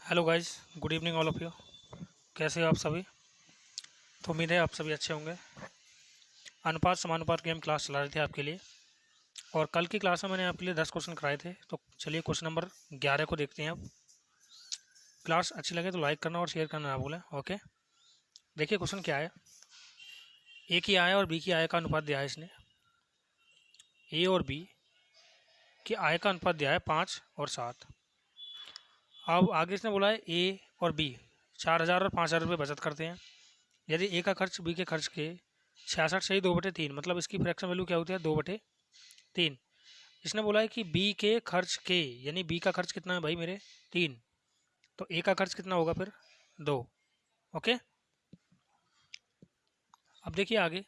Hello guys, good evening all of you. कैसे हो आप सभी? तो उम्मीद है आप सभी अच्छे होंगे। अनुपात समानुपात की हम क्लास चला रहे थे आपके लिए, और कल की क्लास में मैंने आपके लिए 10 क्वेश्चन कराए थे। तो चलिए क्वेश्चन नंबर 11 को देखते हैं अब। क्लास अच्छी लगे तो लाइक करना और शेयर करना ना भूलें। ओके, देखिए क्वेश्चन क्या है। ए की आय और बी की आय का अनुपात दिया है इसने। ए और बी की आय का अनुपात दिया है 5 और 7। अब आगे इसने बोला है ए और बी 4,000 और 5,000 रुपये बचत करते हैं। यदि ए का खर्च बी के खर्च के 66 से ही 2/3, मतलब इसकी फ्रैक्शन वैल्यू क्या होती है 2/3। इसने बोला है कि बी के खर्च के, यानी बी का खर्च कितना है भाई मेरे 3, तो ए का खर्च कितना होगा फिर 2। ओके, अब देखिए आगे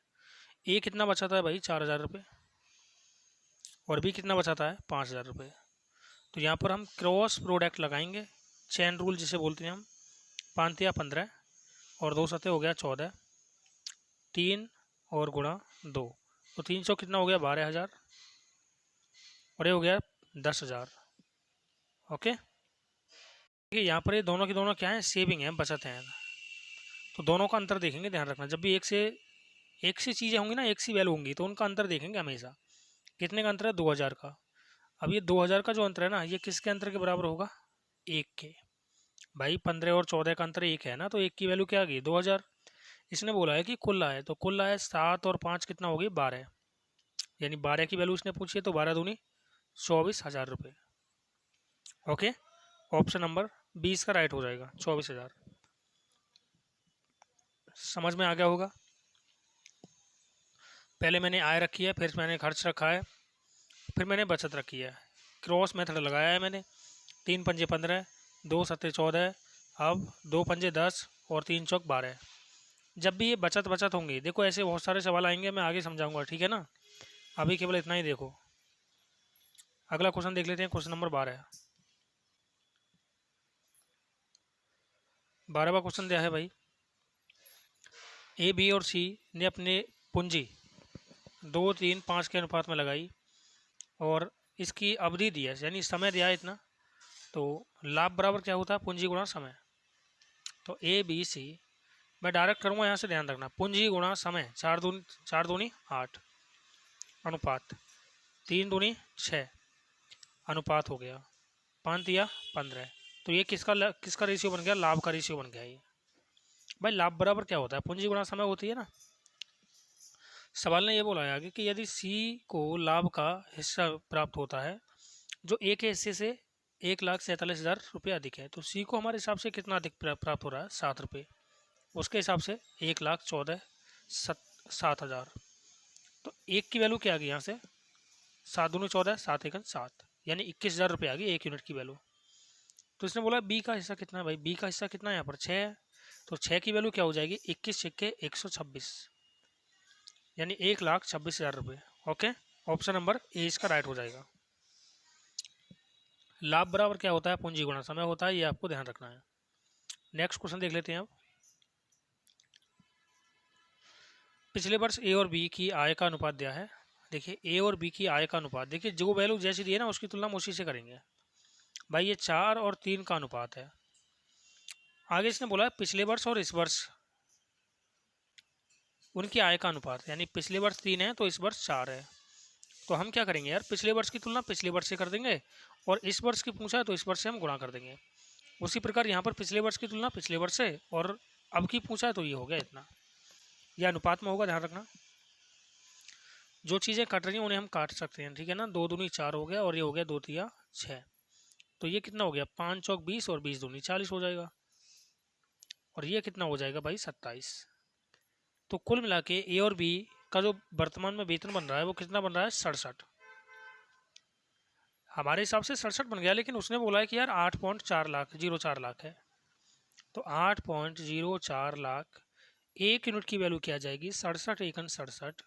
ए कितना बचाता है भाई 4,000 रुपये, और बी कितना बचाता है 5,000 रुपये। तो यहाँ पर हम क्रॉस प्रोडक्ट लगाएंगे, चैन रूल जिसे बोलते हैं हम। 5 या 15 और 2 सतह हो गया 14, 3 और गुणा 2, तो 300 कितना हो गया 12,000, और ये हो गया 10,000। ओके, देखिए यहाँ पर ये दोनों की दोनों क्या है, सेविंग है, बचत है। तो दोनों का अंतर देखेंगे, ध्यान रखना, जब भी एक सी चीज़ें होंगी ना, एक सी वैल्यू होंगी, तो उनका अंतर देखेंगे हमेशा। कितने का अंतर है 2,000 का। अब ये 2,000 का जो अंतर है ना, ये किसके अंतर के बराबर होगा, एक के। भाई 15 और 14 का अंतर एक है ना, तो एक की वैल्यू क्या आ गई 2,000। इसने बोला है कि कुल आय, तो कुल आय 7 और 5 कितना होगी 12, यानी 12 की वैल्यू इसने पूछी है, तो 12 दूनी 24,000 रुपये। ओके, ऑप्शन नंबर 20 का राइट हो जाएगा 24,000। समझ में आ गया होगा। पहले मैंने आय रखी है, फिर मैंने खर्च रखा है, फिर मैंने बचत रखी है। क्रॉस मेथड लगाया है मैंने। 3 पंजे 15, 2 सत्ते 14, अब 2 पंजे 10 और 3 चौक 12। जब भी ये बचत बचत होंगी, देखो ऐसे बहुत सारे सवाल आएंगे, मैं आगे समझाऊंगा, ठीक है ना। अभी केवल इतना ही देखो। अगला क्वेश्चन देख लेते हैं, क्वेश्चन नंबर 12। 12वां क्वेश्चन दिया है भाई, ए बी और सी ने अपने पूंजी 2, 3, 5 के अनुपात में लगाई, और इसकी अवधि दी है, यानी समय दिया है इतना। तो लाभ बराबर क्या होता है, पूंजी गुणा समय। तो ए बी सी, मैं डायरेक्ट करूँगा यहाँ से, ध्यान रखना, पूंजी गुणा समय, 4 दूनी 8 अनुपात 3 दूनी 6 अनुपात हो गया 5 या 15। तो ये किसका रेशियो बन गया, लाभ का रेशियो बन गया ये। भाई लाभ बराबर क्या होता है, पूंजी गुणा समय होती है ना। सवाल ने ये बोला है आगे कि यदि सी को लाभ का हिस्सा प्राप्त होता है जो ए के हिस्से से 1,47,000 रुपये अधिक है, तो सी को हमारे हिसाब से कितना अधिक प्राप्त हो रहा है 7 रुपये। उसके हिसाब से 1,14,7 7,000। तो एक की वैल्यू क्या आ गई यहाँ से, 7 दूनी 14, 7 एकन 7, यानी 21,000 रुपये आ गई एक यूनिट की वैल्यू। तो इसने बोला बी का हिस्सा कितना है, भाई बी का हिस्सा कितना है यहाँ पर 6 है। तो 6 की वैल्यू क्या हो जाएगी, 21 छिक्के 126, यानी 1,26,000 रुपये। ओके, ऑप्शन नंबर ए इसका राइट हो जाएगा। लाभ बराबर क्या होता है, पूंजी गुणा समय होता है, ये आपको ध्यान रखना है। नेक्स्ट क्वेश्चन देख लेते हैं अब। पिछले वर्ष ए और बी की आय का अनुपात दिया है। देखिए ए और बी की आय का अनुपात, देखिए जो वैल्यू जैसी दी है ना, उसकी तुलना हम उसी से करेंगे। भाई ये 4 और 3 का अनुपात है। आगे इसने बोला पिछले वर्ष और इस वर्ष उनकी आय का अनुपात, यानी पिछले वर्ष 3 है तो इस वर्ष 4 है। तो हम क्या करेंगे यार, पिछले वर्ष की तुलना पिछले वर्ष से कर देंगे, और इस वर्ष की पूछा है तो इस वर्ष से हम गुणा कर देंगे। उसी प्रकार यहाँ पर पिछले वर्ष की तुलना पिछले वर्ष से, और अब की पूछा है तो ये हो गया इतना। यह अनुपात में होगा, ध्यान रखना। जो चीज़ें कट रही हैं उन्हें हम काट सकते हैं, ठीक है ना। 2 दूनी 4 हो गया, और ये हो गया 2 तिया 6। तो ये कितना हो गया, 5 चौक 20 और 20 दूनी 40 हो जाएगा, और ये कितना हो जाएगा भाई 27। तो कुल मिला के ए और बी का जो वर्तमान में वेतन बन रहा है वो कितना बन रहा है 67। हमारे हिसाब से 67 बन गया, लेकिन उसने बोला है कि यार 8.04 लाख है। तो 8.04 लाख, एक यूनिट की वैल्यू क्या आ जाएगी, 67 एकन 67।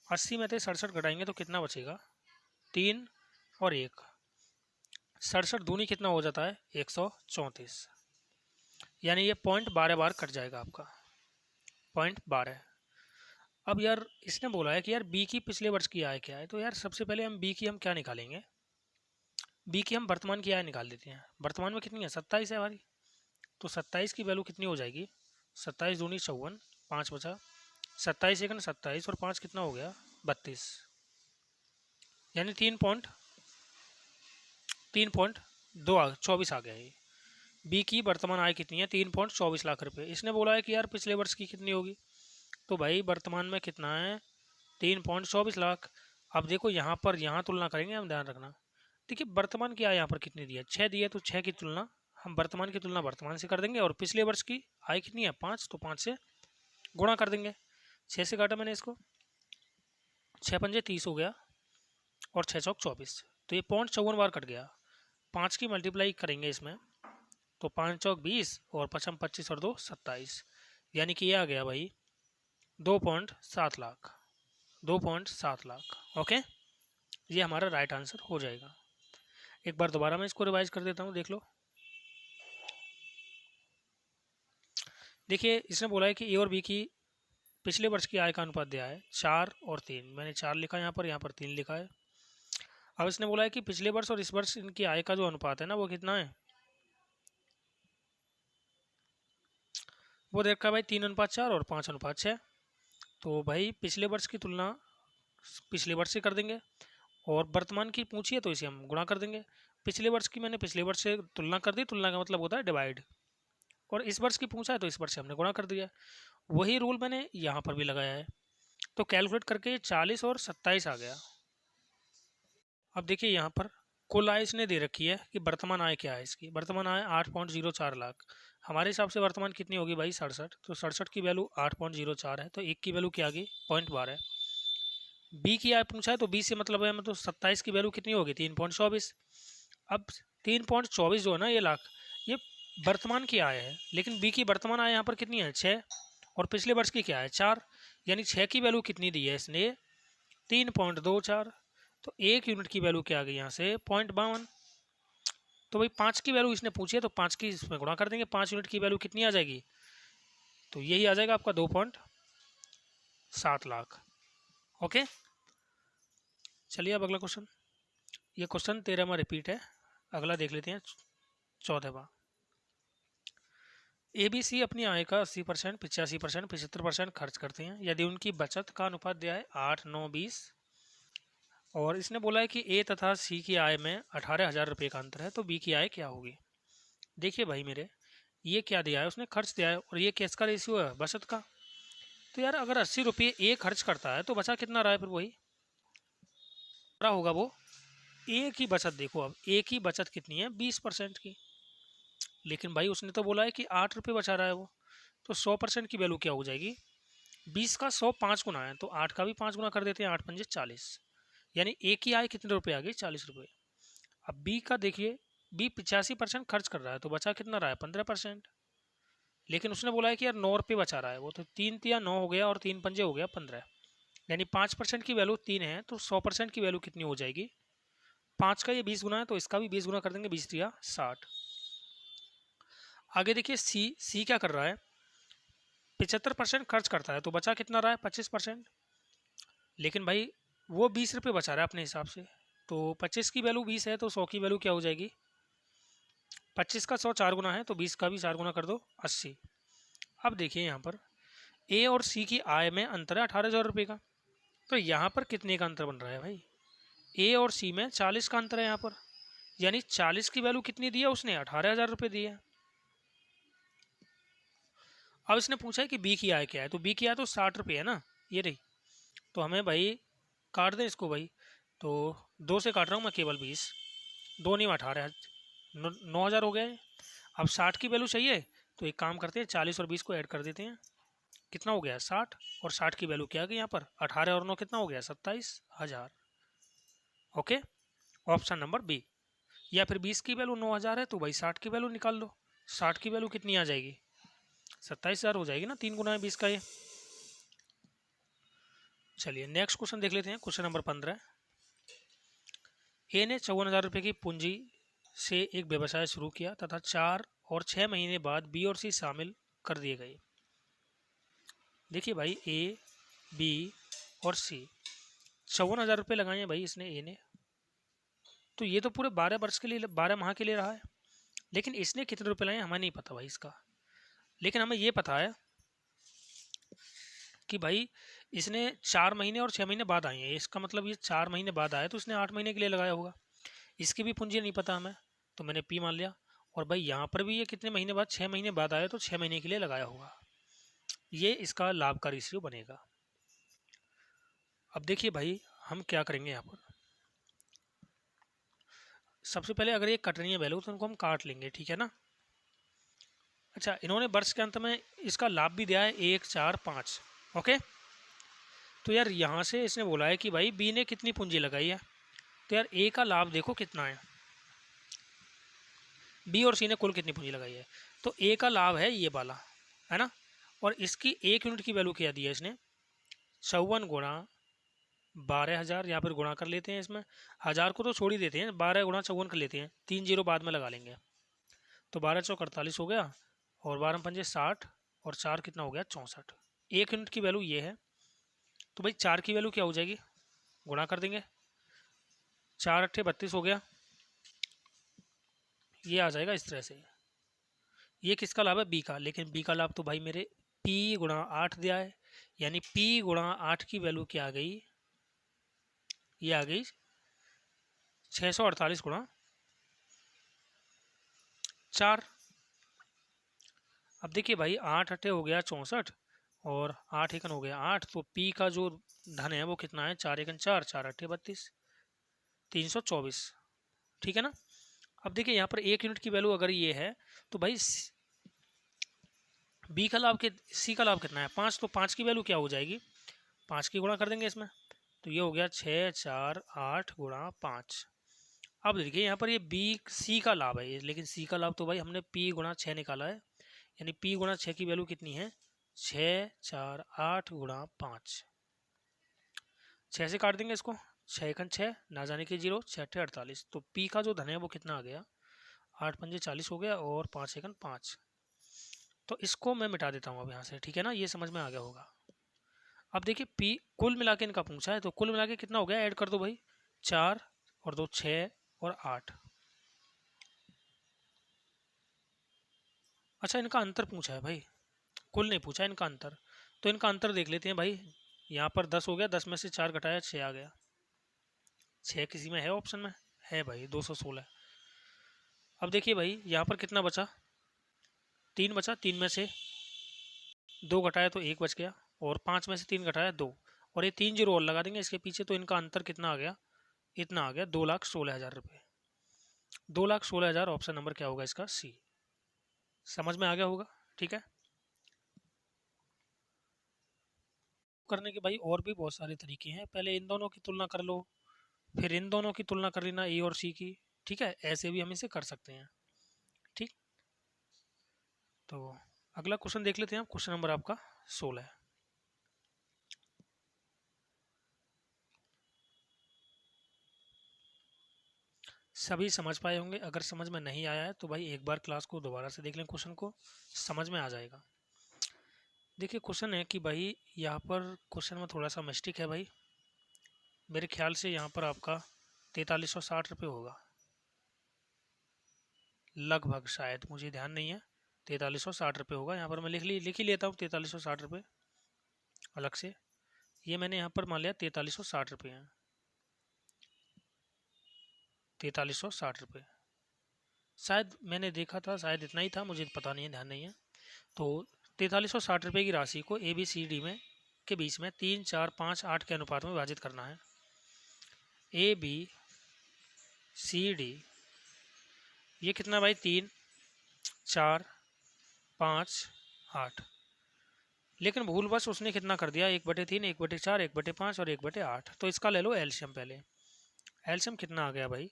80 में से 67 घटाएंगे तो कितना बचेगा, 3 और 1, 67 दूनी कितना हो जाता है 134, यानी ये पॉइंट 12 बार कट जाएगा आपका, पॉइंट 12। अब यार इसने बोला है कि यार बी की पिछले वर्ष की आय क्या है, तो यार सबसे पहले हम बी की हम क्या निकालेंगे, बी की हम वर्तमान की आय निकाल देते हैं। वर्तमान में कितनी है, 27 है हमारी, तो 27 की वैल्यू कितनी हो जाएगी, 27 दूनी 54, 5 बचा, 27 एकन 27 और 5 कितना हो गया 32, यानी 3.24 आ गया ये। बी की वर्तमान आय कितनी है, 3.24 लाख रुपए। इसने बोला है कि यार पिछले वर्ष की कितनी होगी, तो भाई वर्तमान में कितना है 3.24 लाख। अब देखो यहाँ तुलना करेंगे हम, ध्यान रखना। देखिए वर्तमान की आय यहाँ पर कितनी दी है, 6 दी है, तो 6 की तुलना हम वर्तमान की तुलना वर्तमान से कर देंगे, और पिछले वर्ष की आय कितनी है 5, तो 5 से गुणा कर देंगे। 6 से काटा मैंने इसको, 6 पंजे 30 हो गया, और 6 चौक 24, तो ये 0.54 बार कट गया। 5 की मल्टीप्लाई करेंगे इसमें, तो 5 चौक 20 और 5 25 और 2 27, यानी कि ये आ गया भाई 2.7 लाख, 2.7 लाख। ओके, ये हमारा राइट आंसर हो जाएगा। एक बार दोबारा मैं इसको रिवाइज कर देता हूँ, देख लो। देखिए इसने बोला है कि ए और बी की पिछले वर्ष की आय का अनुपात दिया है 4 और 3, मैंने 4 लिखा है यहाँ पर 3 लिखा है। अब इसने बोला है कि पिछले वर्ष और इस वर्ष इनकी आय का जो अनुपात है ना, वो कितना है, वो देखा भाई 3:4 और 5:6। तो भाई पिछले वर्ष की तुलना पिछले वर्ष से कर देंगे, और वर्तमान की पूछी है तो इसे हम गुणा कर देंगे। पिछले वर्ष की मैंने पिछले वर्ष से तुलना कर दी, तुलना का मतलब होता है डिवाइड, और इस वर्ष की पूछा है तो इस वर्ष से हमने गुणा कर दिया। वही रूल मैंने यहाँ पर भी लगाया है, तो कैलकुलेट करके 40 और 27 आ गया। अब देखिए यहाँ पर कुल आय इसने दे रखी है कि वर्तमान आय क्या है इसकी, वर्तमान आय 8.04 लाख। हमारे हिसाब से वर्तमान कितनी होगी भाई 67, तो 67 की वैल्यू 8.04 है, तो 1 की वैल्यू क्या आ गई 0.12 है। बी की आय पूछा है तो बी से मतलब है, मतलब 27 की वैल्यू कितनी होगी 3.24। अब 3.24 जो है ना ये लाख, ये वर्तमान की आय है, लेकिन बी की वर्तमान आय यहाँ पर कितनी है 6, और पिछले वर्ष की क्या है 4, यानी 6 की वैल्यू कितनी दी है इसने 3.24, तो 1 यूनिट की वैल्यू क्या आ गई यहाँ से 0.52। तो भाई 5 की वैल्यू इसने पूछी है तो 5 की इसमें गुणा कर देंगे, 5 यूनिट की वैल्यू कितनी आ जाएगी, तो यही आ जाएगा आपका 2.7 लाख। ओके, चलिए अब अगला क्वेश्चन, ये क्वेश्चन 13वां रिपीट है, अगला देख लेते हैं 14वां। ABC अपनी आय का 80%, 85%, 75% खर्च करते हैं यदि उनकी बचत का अनुपात दिया है 8, 9, 20, और इसने बोला है कि ए तथा सी की आय में 18,000 रुपये का अंतर है, तो बी की आय क्या होगी। देखिए भाई मेरे, ये क्या दिया है उसने, खर्च दिया है, और ये किसका रेशियो है बचत का। तो यार अगर 80 रुपये ए खर्च करता है तो बचा कितना रहा है, फिर वही रहा होगा वो ए की बचत। देखो अब ए की बचत कितनी है 20% की, लेकिन भाई उसने तो बोला है कि 8 रुपये बचा रहा है वो, तो 100% की वैल्यू क्या हो जाएगी, 20 का 100 5 गुना है, तो 8 का भी 5 गुना कर देते हैं, 8 पंजे 40, यानी ए की आय कितने रुपये आ गई 40 रुपये। अब बी का देखिए, बी 85% खर्च कर रहा है, तो बचा कितना रहा है 15%, लेकिन उसने बोला है कि यार 9 रुपये बचा रहा है वो, तो 3 तिया 9 हो गया और 3 पंजे हो गया 15, यानी 5% की वैल्यू 3 है, तो 100% की वैल्यू कितनी हो जाएगी, 5 का ये 20 गुना है तो इसका भी 20 गुना कर देंगे, 20 तिया 60। आगे देखिए सी क्या कर रहा है, 75% खर्च करता है, तो बचा कितना रहा है 25%, लेकिन भाई वो 20 रुपये बचा रहा है अपने हिसाब से, तो 25 की वैल्यू 20 है, तो 100 की वैल्यू क्या हो जाएगी, 25 का 100 4 गुना है, तो 20 का भी 4 गुना कर दो 80। अब देखिए यहाँ पर ए और सी की आय में अंतर है 18,000 रुपये का, तो यहाँ पर कितने का अंतर बन रहा है भाई, ए और सी में 40 का अंतर है यहाँ पर, यानी 40 की वैल्यू कितनी दी है उसने 18,000 रुपये दी है। अब इसने पूछा है कि बी की आय क्या है, तो बी की आय तो 60 रुपये है ना, ये रही, तो हमें भाई काट दें इसको भाई, तो 2 से काट रहा हूँ मैं केवल 20, 2 नहीं 18, 9,000 हो गए। अब 60 की वैल्यू चाहिए, तो एक काम करते हैं 40 और 20 को ऐड कर देते हैं, कितना हो गया 60, और 60 की वैल्यू क्या आ गई यहाँ पर 18 और 9 कितना हो गया 27,000। Okay, option number B. या फिर 20 की वैल्यू 9,000 है, तो भाई 60 की वैल्यू निकाल लो, 60 की वैल्यू कितनी आ जाएगी 27,000 हो जाएगी ना, 3 गुना है 20 का ये। चलिए नेक्स्ट क्वेश्चन देख लेते हैं, क्वेश्चन नंबर 15। ए ने 54,000 रुपये की पूंजी से एक व्यवसाय शुरू किया तथा 4 और 6 महीने बाद बी और सी शामिल कर दिए गए। देखिए भाई ए बी और सी 54,000 रुपये लगाए हैं भाई इसने ए ने, तो ये तो पूरे 12 वर्ष के लिए, 12 माह के लिए रहा है। लेकिन इसने कितने रुपए लाए हमें नहीं पता भाई इसका। लेकिन हमें ये पता है कि भाई इसने 4 महीने और 6 महीने बाद आए हैं, इसका मतलब ये 4 महीने बाद आया तो इसने 8 महीने के लिए लगाया होगा। इसकी भी पूंजी नहीं पता हमें, तो मैंने पी मान लिया। और भाई यहाँ पर भी ये कितने महीने बाद, 6 महीने बाद आया तो 6 महीने के लिए लगाया होगा। ये इसका लाभ का रेशियो बनेगा। अब देखिए भाई हम क्या करेंगे यहाँ पर। सबसे पहले अगर ये कट रही है वैल्यू तो उनको हम काट लेंगे, ठीक है ना। अच्छा, इन्होंने वर्ष के अंत में इसका लाभ भी दिया है 1, 4, 5। ओके, तो यार यहाँ से इसने बोला है कि भाई बी ने कितनी पूंजी लगाई है, तो यार ए का लाभ देखो कितना है, बी और सी ने कुल कितनी पूंजी लगाई है। तो ए का लाभ है ये वाला, है ना। और इसकी 1 यूनिट की वैल्यू क्या दी है इसने, 54 गुणा 12,000। यहाँ पर गुणा कर लेते हैं, इसमें 1000 को तो छोड़ ही देते हैं, 12 गुणा 54 कर लेते हैं, 3 जीरो बाद में लगा लेंगे। तो 12 चौक 48 हो गया, और 12 पंजे 60, और 4 कितना हो गया 64। 1 यूनिट की वैल्यू ये है। तो भाई 4 की वैल्यू क्या हो जाएगी, गुणा कर देंगे, 4 अट्ठे 32 हो गया। ये आ जाएगा इस तरह से। ये किसका लाभ है, बी का। लेकिन बी का लाभ तो भाई मेरे P गुणा 8 दिया है, यानी P गुणा 8 की वैल्यू क्या आ गई, ये आ गई 648 गुणा 4। अब देखिए भाई 8 अट्ठे हो गया 64, और 8 एकन हो गया 8। तो P का जो धन है वो कितना है, 4 एकन 4, 4 अट्ठे 32, 324, ठीक है ना। अब देखिए यहाँ पर 1 यूनिट की वैल्यू अगर ये है तो भाई बी का लाभ, सी का लाभ कितना है 5। तो 5 की वैल्यू क्या हो जाएगी, 5 की गुणा कर देंगे इसमें, तो ये हो गया 6, 4, 8 गुणा 5। अब देखिए यहाँ पर ये बी सी का लाभ है, लेकिन सी का लाभ तो भाई हमने P गुणा 6 निकाला है, यानी P गुणा 6 की वैल्यू कितनी है, 6, 4, 8 गुणा 5। 6 से काट देंगे इसको, 6 एकन 6, ना जाने के 0, 6 अट्ठे 48। तो P का जो धन है वो कितना आ गया, 8 पंजे 40 हो गया, और 5 एकन 5। तो इसको मैं मिटा देता हूँ अब यहाँ से, ठीक है ना, ये समझ में आ गया होगा। अब देखिए P कुल मिला के इनका पूछा है, तो कुल मिला के कितना हो गया, ऐड कर दो भाई, 4 और 2 6 और 8। अच्छा, इनका अंतर पूछा है भाई, कुल नहीं पूछा इनका अंतर। तो इनका अंतर देख लेते हैं भाई। यहाँ पर 10 हो गया, 10 में से 4 घटाया 6 आ गया। 6 किसी में है ऑप्शन में, है भाई 216। अब देखिए भाई यहाँ पर कितना बचा, 3 बचा, 3 में से 2 घटाया तो 1 बच गया, और 5 में से 3 घटाया 2, और ये 3 जीरो और लगा देंगे इसके पीछे। तो इनका अंतर कितना आ गया, इतना आ गया 2,16,000 रुपये। 2,16,000 ऑप्शन नंबर क्या होगा इसका, सी। समझ में आ गया होगा, ठीक है। करने के भाई और भी बहुत सारे तरीके हैं, पहले इन दोनों की तुलना कर लो, फिर इन दोनों की तुलना कर लेना, ए और सी की, ठीक है। ऐसे भी हम इसे कर सकते हैं, ठीक। तो अगला क्वेश्चन देख लेते हैं, क्वेश्चन नंबर आपका 16 है। सभी समझ पाए होंगे, अगर समझ में नहीं आया है तो भाई एक बार क्लास को दोबारा से देख लें, क्वेश्चन को समझ में आ जाएगा। देखिए क्वेश्चन है कि भाई यहाँ पर क्वेश्चन में थोड़ा सा मिस्टेक है भाई, मेरे ख्याल से यहाँ पर आपका 4360 रुपये होगा लगभग, शायद मुझे ध्यान नहीं है, 4360 रुपये होगा। यहाँ पर मैं लिख ही लेता हूँ 4360 रुपये अलग से। ये मैंने यहाँ पर मान लिया 4360 रुपये हैं, 4360 रुपये शायद मैंने देखा था, शायद इतना ही था, मुझे पता नहीं है, ध्यान नहीं है। तो 4360 रुपये की राशि को ए बी सी डी में के बीच में 3, 4, 5, 8 के अनुपात में विभाजित करना है। ए बी सी डी ये कितना भाई, 3, 4, 5, 8। लेकिन भूलवश उसने कितना कर दिया, 1/3, 1/4, 1/5 और 1/8। तो इसका ले लो एलसीएम पहले। एलसीएम कितना आ गया भाई,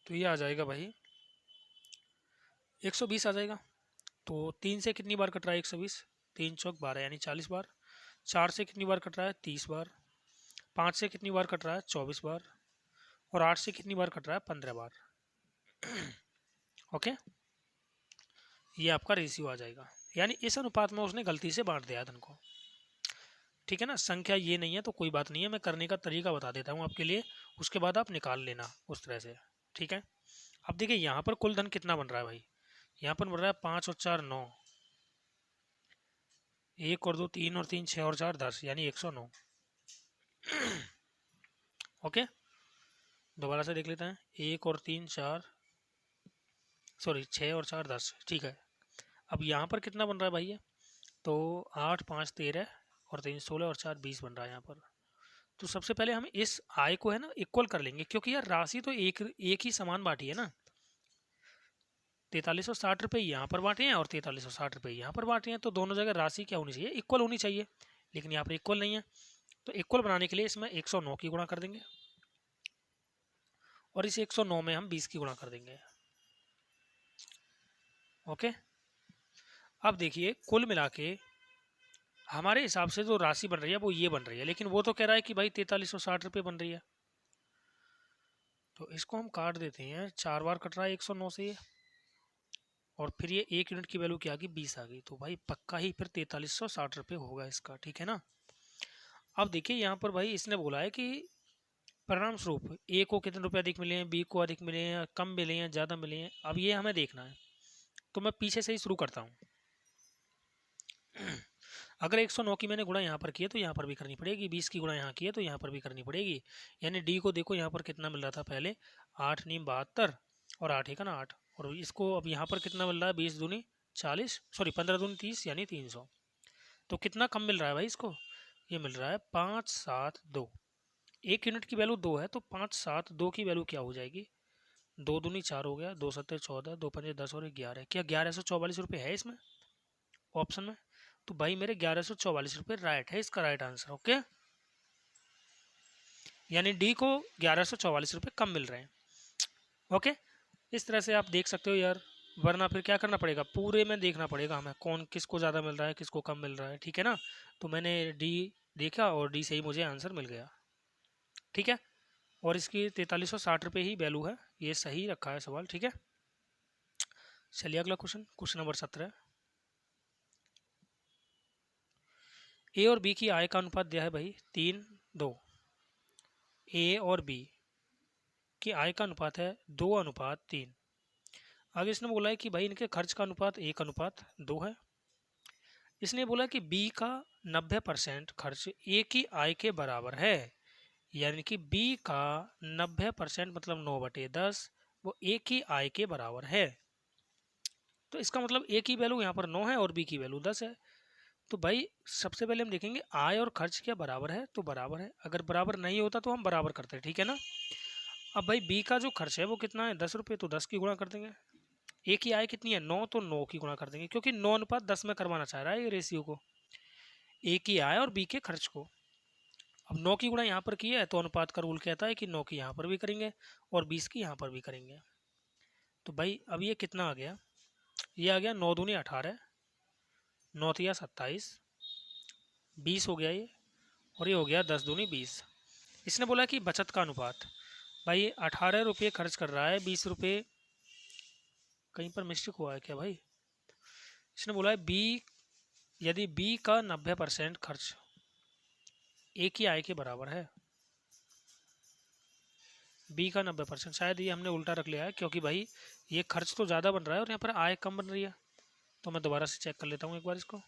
तो ये आ जाएगा भाई 120 आ जाएगा। तो 3 से कितनी बार कट रहा है 120, 3 चौक 12 यानी 40 बार। 4 से कितनी बार कट रहा है 30 बार। 5 से कितनी बार कट रहा है 24 बार। और 8 से कितनी बार कट रहा है 15 बार। ओके, ये आपका रेशियो आ जाएगा, यानी इस अनुपात में उसने गलती से बांट दिया धन को, ठीक है ना। संख्या ये नहीं है तो कोई बात नहीं है, मैं करने का तरीका बता देता हूँ आपके लिए, उसके बाद आप निकाल लेना उस तरह से, ठीक है। अब देखिए यहाँ पर कुल धन कितना बन रहा है भाई, यहाँ पर बन रहा है 5 और 4 9, 1 और 2 3 और 3 6 और 4 10, यानी 109। ओके, दोबारा से देख लेते हैं, 1 और 3 4, सॉरी 6 और 4 10, ठीक है। अब यहाँ पर कितना बन रहा है भाई ये, तो 8 5 13 और 3 16 और 4 20 बन रहा है यहाँ पर। तो सबसे पहले हम इस आय को है ना इक्वल कर लेंगे, क्योंकि यार राशि तो एक ही समान बांटी है ना। 4360 रुपये यहाँ पर बांटे हैं और 4360 रुपये यहाँ पर बांटे हैं, तो दोनों जगह राशि क्या होनी चाहिए, इक्वल होनी चाहिए, लेकिन यहाँ पर इक्वल नहीं है। तो इक्वल बनाने के लिए इसमें 109 की गुणा कर देंगे और इस 109 में हम 20 की गुणा कर देंगे। ओके, अब देखिए कुल मिला के हमारे हिसाब से जो राशि बन रही है वो ये बन रही है, लेकिन वो तो कह रहा है कि भाई 4360 रुपये बन रही है। तो इसको हम काट देते हैं, 4 बार कट रहा है 109 से ये, और फिर ये 1 यूनिट की वैल्यू क्या आ गई 20 आ गई, तो भाई पक्का ही फिर 4360 रुपये होगा इसका, ठीक है ना। अब देखिए यहाँ पर भाई इसने बोला है कि परिणाम स्वरूप ए को कितने रुपए अधिक मिले हैं, बी को अधिक मिले हैं, कम मिले हैं, ज़्यादा मिले हैं, अब ये हमें देखना है। तो मैं पीछे से ही शुरू करता हूँ। अगर 109 की मैंने गुणा यहाँ पर किया तो यहाँ पर भी करनी पड़ेगी, 20 की गुणा यहाँ की है तो यहाँ पर भी करनी पड़ेगी। यानी डी को देखो यहाँ पर कितना मिल रहा था पहले, 8 नीम 72 और 8 एक ना 8, और इसको अब यहाँ पर कितना मिल रहा है 20 दूनी 40, सॉरी 15 दूनी 30 यानी 300। तो कितना कम मिल रहा है भाई इसको, ये मिल रहा है 572। 1 यूनिट की वैल्यू 2 है तो 572 की वैल्यू क्या हो जाएगी, 2 दूनी 4 हो गया, 2 सत्ते 14, 2 पंजे 10 और 11, क्या 1144 रुपये है इसमें ऑप्शन में। तो भाई मेरे 1144 रुपये राइट है इसका राइट आंसर। ओके, यानी डी को 1144 रुपये कम मिल रहे हैं। ओके, इस तरह से आप देख सकते हो यार, वरना फिर क्या करना पड़ेगा, पूरे में देखना पड़ेगा हमें कौन किसको ज़्यादा मिल रहा है किसको कम मिल रहा है, ठीक है ना। तो मैंने डी देखा और डी से ही मुझे आंसर मिल गया, ठीक है। और इसकी 4360 रुपये ही वैल्यू है, ये सही रखा है सवाल, ठीक है। चलिए अगला क्वेश्चन, क्वेश्चन नंबर 17। ए और बी की आय का अनुपात दिया है भाई 3:2। ए और बी की आय का अनुपात है 2:3। आगे इसने बोला है कि भाई इनके खर्च का अनुपात 1:2 है। इसने बोला कि बी का 90% खर्च ए की आय के बराबर है, यानी कि बी का 90% मतलब 9/10 वो ए की आय के बराबर है। तो इसका मतलब ए की वैल्यू यहाँ पर 9 है और बी की वैल्यू 10 है। तो भाई सबसे पहले हम देखेंगे आय और खर्च क्या बराबर है, तो बराबर है, अगर बराबर नहीं होता तो हम बराबर करते हैं, ठीक है ना। अब भाई बी का जो खर्च है वो कितना है 10 रुपये, तो 10 की गुणा कर देंगे। ए की आय कितनी है 9, तो 9 की गुणा कर देंगे, क्योंकि 9:10 में करवाना चाह रहा है ये रेशियो को, ए की आय और बी के खर्च को। अब 9 की गुणा यहाँ पर की है तो अनुपात का रूल कहता है कि 9 की यहाँ पर भी करेंगे और 20 की यहाँ पर भी करेंगे। तो भाई अब ये कितना आ गया, ये आ गया 9 दूनी 18, 9 तिया 27, 20 हो गया ये, और ये हो गया 10 दूनी 20। इसने बोला कि बचत का अनुपात, भाई 18 रुपये खर्च कर रहा है, 20 रुपये, कहीं पर मिस्टेक हुआ है क्या भाई। इसने बोला है बी, यदि बी का 90% खर्च ए की आय के बराबर है, बी का 90%, शायद ये हमने उल्टा रख लिया है, क्योंकि भाई ये खर्च तो ज़्यादा बन रहा है और यहाँ पर आय कम बन रही है। तो मैं दोबारा से चेक कर लेता हूँ एक बार इसको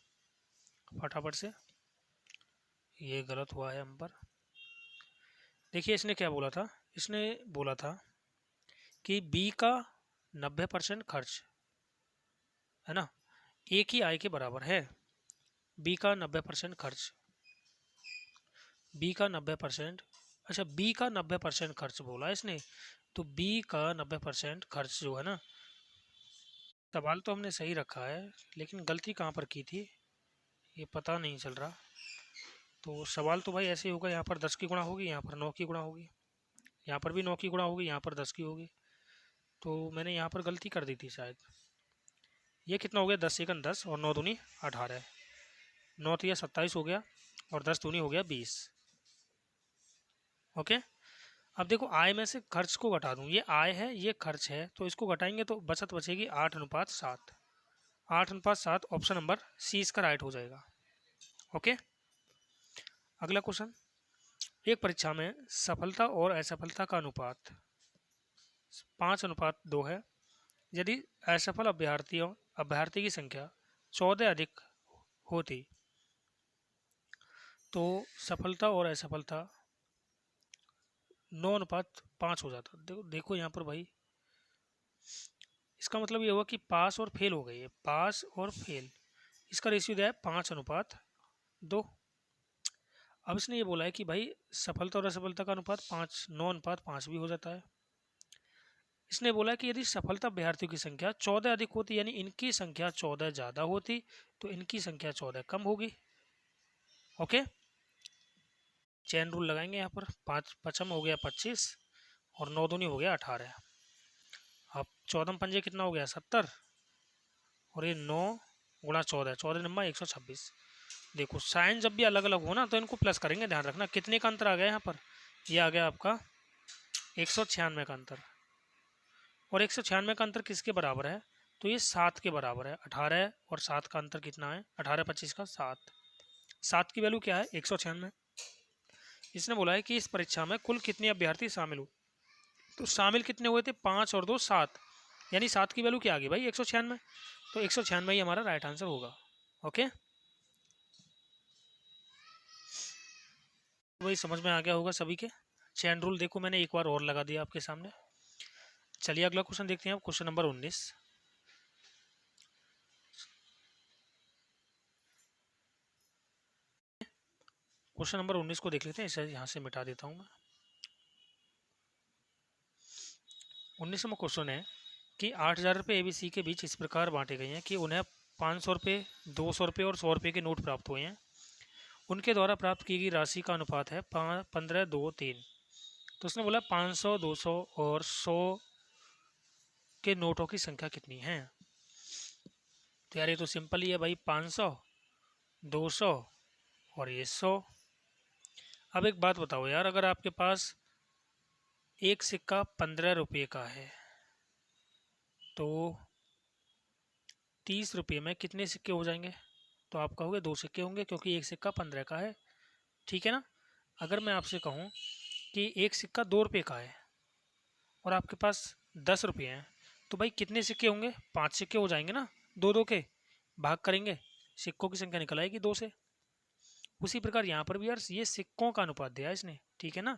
फटाफट से, ये गलत हुआ है हम पर। देखिए इसने क्या बोला था, इसने बोला था कि बी का 90% खर्च है ना ए की आय के बराबर है। बी का 90% खर्च, बी का 90%, अच्छा बी का 90% खर्च बोला इसने, तो बी का 90% खर्च जो है ना, सवाल तो हमने सही रखा है लेकिन गलती कहाँ पर की थी ये पता नहीं चल रहा। तो सवाल तो भाई ऐसे ही होगा, यहाँ पर 10 की गुणा होगी, यहाँ पर 9 की गुणा होगी, यहाँ पर भी 9 की गुणा होगी, यहाँ पर 10 की होगी। तो मैंने यहाँ पर गलती कर दी थी शायद। ये कितना हो गया 10 एकन 10 और 9 दूनी 18, 9 तिया 27 हो गया और 10 दूनी हो गया 20। ओके, अब देखो आय में से खर्च को घटा दूँ, ये आय है ये खर्च है, तो इसको घटाएंगे तो बचत बचेगी 8:7। 8:7 ऑप्शन नंबर सी इसका राइट हो जाएगा। ओके, अगला क्वेश्चन, एक परीक्षा में सफलता और असफलता का अनुपात 5:2 है। यदि असफल अभ्यर्थी की संख्या 14 अधिक होती तो सफलता और असफलता 9:5 हो जाता। देखो यहाँ पर भाई, इसका मतलब ये हुआ कि पास और फेल हो गई है, पास और फेल, इसका रेशियो दिया है 5:2। अब इसने ये बोला है कि भाई सफलता और असफलता का अनुपात 9:5 भी हो जाता है। इसने बोला कि यदि सफलता अभ्यर्थियों की संख्या 14 अधिक होती, यानी इनकी संख्या 14 ज़्यादा होती, तो इनकी संख्या 14 कम होगी। ओके, चेन रूल लगाएंगे यहाँ पर। 5 पचम हो गया 25 और 9 दूनी हो गया 18। अब 14 पंजे कितना हो गया 70 और ये 9 गुणा 14, 14 नंबर 126। देखो साइन जब भी अलग अलग हो ना तो इनको प्लस करेंगे, ध्यान रखना। कितने का अंतर आ गया यहाँ पर, ये आ गया आपका 196 का अंतर। और 196 का अंतर किसके बराबर है, तो ये 7 के बराबर है। 18 और 7 का अंतर कितना है, 18 25 का 7। 7 की वैल्यू क्या है 196। इसने बोला है कि इस परीक्षा में कुल कितने अभ्यर्थी शामिल हुए, तो शामिल कितने हुए थे 5 और 2 7, यानी 7 की वैल्यू क्या आ गई भाई 196। तो 196 ही हमारा राइट आंसर होगा। ओके, वही समझ में आ गया होगा सभी के। चेन रूल देखो मैंने एक बार और लगा दिया आपके सामने। चलिए अगला क्वेश्चन देखते हैं, क्वेश्चन नंबर 19। क्वेश्चन नंबर 19 को देख लेते हैं, इसे यहाँ से मिटा देता हूँ मैं। 19वां क्वेश्चन है कि 8,000 रुपये ABC के बीच इस प्रकार बांटे गए हैं कि उन्हें 500 रुपये, 200 रुपये और 100 रुपये के नोट प्राप्त हुए हैं। उनके द्वारा प्राप्त की गई राशि का अनुपात है 15, 2, 3। तो उसने बोला 500, 200 और 100 के नोटों की संख्या कितनी है। तो यार ये तो सिंपल ही है भाई, 500, 200 और ये 100। अब एक बात बताओ यार, अगर आपके पास एक सिक्का 15 रुपये का है तो 30 रुपये में कितने सिक्के हो जाएंगे, तो आप कहोगे 2 सिक्के होंगे क्योंकि एक सिक्का 15 का है, ठीक है ना। अगर मैं आपसे कहूँ कि एक सिक्का 2 रुपये का है और आपके पास 10 रुपये हैं, तो भाई कितने सिक्के होंगे, 5 सिक्के हो जाएंगे ना। 2 2 के भाग करेंगे, सिक्कों की संख्या निकल आएगी 2 से। उसी प्रकार यहाँ पर भी यार ये सिक्कों का अनुपात दिया है इसने, ठीक है ना।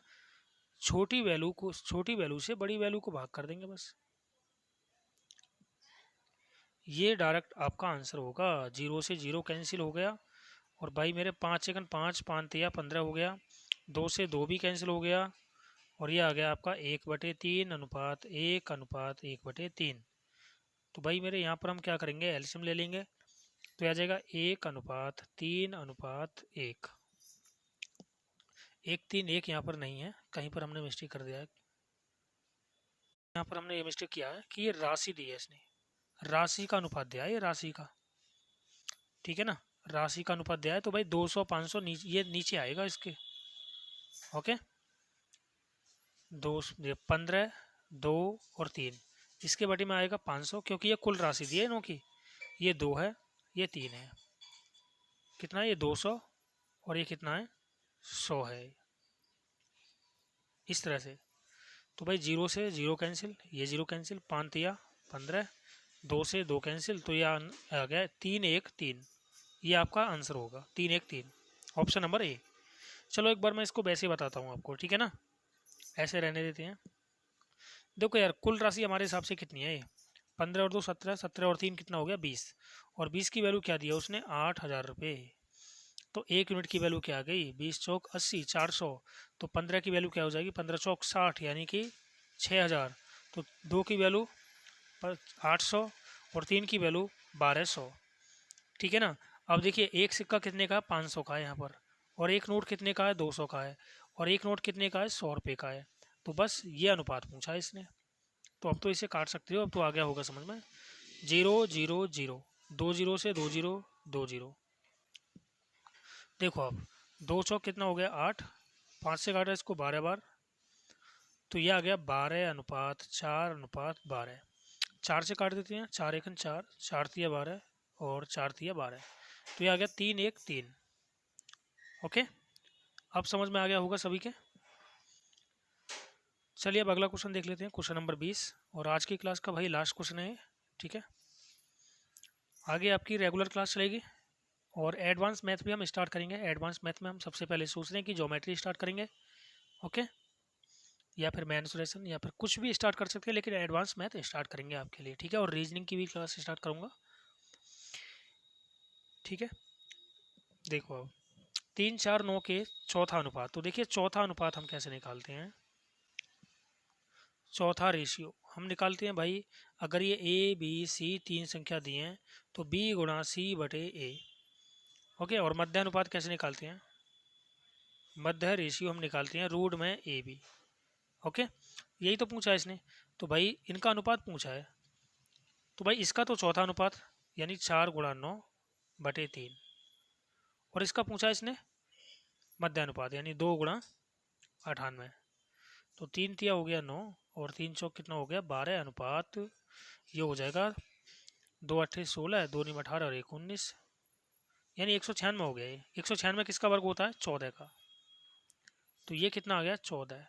छोटी वैल्यू से बड़ी वैल्यू को भाग कर देंगे बस, ये डायरेक्ट आपका आंसर होगा। 0 से 0 कैंसिल हो गया और भाई मेरे 5 सेकंड 5 5 तिया 15 हो गया। 2 से 2 भी कैंसिल हो गया और ये आ गया आपका 1/3 अनुपात 1 अनुपात 1/3। तो भाई मेरे यहाँ पर हम क्या करेंगे, एलसीएम ले लेंगे, तो आ जाएगा 1 अनुपात 3 अनुपात 1। 1 3 1 यहाँ पर नहीं है, कहीं पर हमने मिस्टेक कर दिया है। यहाँ पर हमने ये मिस्टेक किया है कि ये राशि दी है इसने, राशि का अनुपात दिया है ये, राशि का, ठीक है ना। राशि का अनुपात दिया है तो भाई 200 500 ये नीचे आएगा इसके। ओके, 15 2 और 3, इसके बटे में आएगा 500 क्योंकि ये कुल राशि दी है इनों की। ये 2 है, ये 3 है, कितना है ये 200 और ये कितना है 100 है, इस तरह से। तो भाई 0 से 0 कैंसिल, ये 0 कैंसिल, 5 तिया 15, 2 से 2 कैंसिल, तो ये आ गया 3 1 3। ये आपका आंसर होगा 3 1 3, ऑप्शन नंबर ए। चलो एक बार मैं इसको वैसे बताता हूँ आपको, ठीक है ना, ऐसे रहने देते हैं। देखो यार कुल राशि हमारे हिसाब से कितनी है, 15 और 2 17, 17 और 3 कितना हो गया 20, और 20 की वैल्यू क्या दिया उसने 8,000 रुपये। तो 1 यूनिट की वैल्यू क्या आ गई, 20 चौक 80 400। तो 15 की वैल्यू क्या हो जाएगी, 15 चौक 60 यानी कि 6,000। तो 2 की वैल्यू 800 और 3 की वैल्यू 1200, ठीक है ना। अब देखिए एक सिक्का कितने का है 500 का है यहाँ पर, और एक नोट कितने का है 200 का है, और एक नोट कितने का है 100 रुपये का है। तो बस ये अनुपात पूछा है इसने, तो अब तो इसे काट सकते हो, अब तो आ गया होगा समझ में। 0 0 0, 2 0 से 2 0 2 0। देखो अब 2 चौक कितना हो गया 8, 5 से काटा इसको 12 बार, तो ये आ गया 12 अनुपात 4 अनुपात 12। 4 से काट देते हैं, 4 1 4, 4 तिया 12 और 4 तिया 12, तो ये आ गया 3 1 3। ओके, अब समझ में आ गया होगा सभी के। चलिए अब अगला क्वेश्चन देख लेते हैं, क्वेश्चन नंबर 20, और आज की क्लास का भाई लास्ट क्वेश्चन है, ठीक है। आगे आपकी रेगुलर क्लास चलेगी और एडवांस मैथ भी हम स्टार्ट करेंगे। एडवांस मैथ में हम सबसे पहले सोच रहे हैं कि ज्योमेट्री स्टार्ट करेंगे, ओके, या फिर मेंसुरेशन या फिर कुछ भी स्टार्ट कर सकते हैं, लेकिन एडवांस मैथ स्टार्ट करेंगे आपके लिए, ठीक है। और रीजनिंग की भी क्लास स्टार्ट करूँगा, ठीक है। देखो अब 3 4 9 के चौथा अनुपात, तो देखिए चौथा अनुपात हम कैसे निकालते हैं। चौथा रेशियो हम निकालते हैं भाई, अगर ये ए बी सी 3 संख्या दी हैं तो बी गुणा सी बटे ए, ओके। और मध्य अनुपात कैसे निकालते हैं, मध्य रेशियो हम निकालते हैं रूट में ए बी, ओके। यही तो पूछा है इसने, तो भाई इनका अनुपात पूछा है, तो भाई इसका तो चौथा अनुपात यानी 4 गुणा 9 बटे 3, और इसका पूछा है इसने मध्य अनुपात यानी 2 गुणा 98, तो 3 तिया हो गया 9 और 3 चौक कितना हो गया 12 अनुपात, ये हो जाएगा 2 अट्ठे 16, 2 नीम 18 और 1 19, यानी 196 हो गया। ये 196 किसका वर्ग होता है 14 का, तो ये कितना आ गया 14,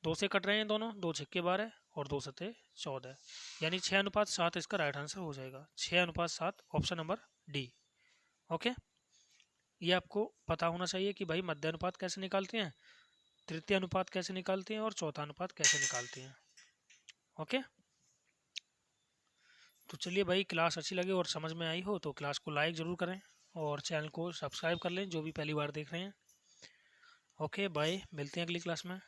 2 से कट रहे हैं दोनों, 2 छक्के 12 और 2 सत्ते 14, यानी 6 अनुपात 7 इसका राइट आंसर हो जाएगा, 6 अनुपात 7, ऑप्शन नंबर डी, ओके। ये आपको पता होना चाहिए कि भाई मध्य अनुपात कैसे निकालते हैं, तृतीय अनुपात कैसे निकालते हैं और चौथा अनुपात कैसे निकालते हैं, ओके। तो चलिए भाई, क्लास अच्छी लगी और समझ में आई हो तो क्लास को लाइक ज़रूर करें और चैनल को सब्सक्राइब कर लें जो भी पहली बार देख रहे हैं, ओके। बाय, मिलते हैं अगली क्लास में।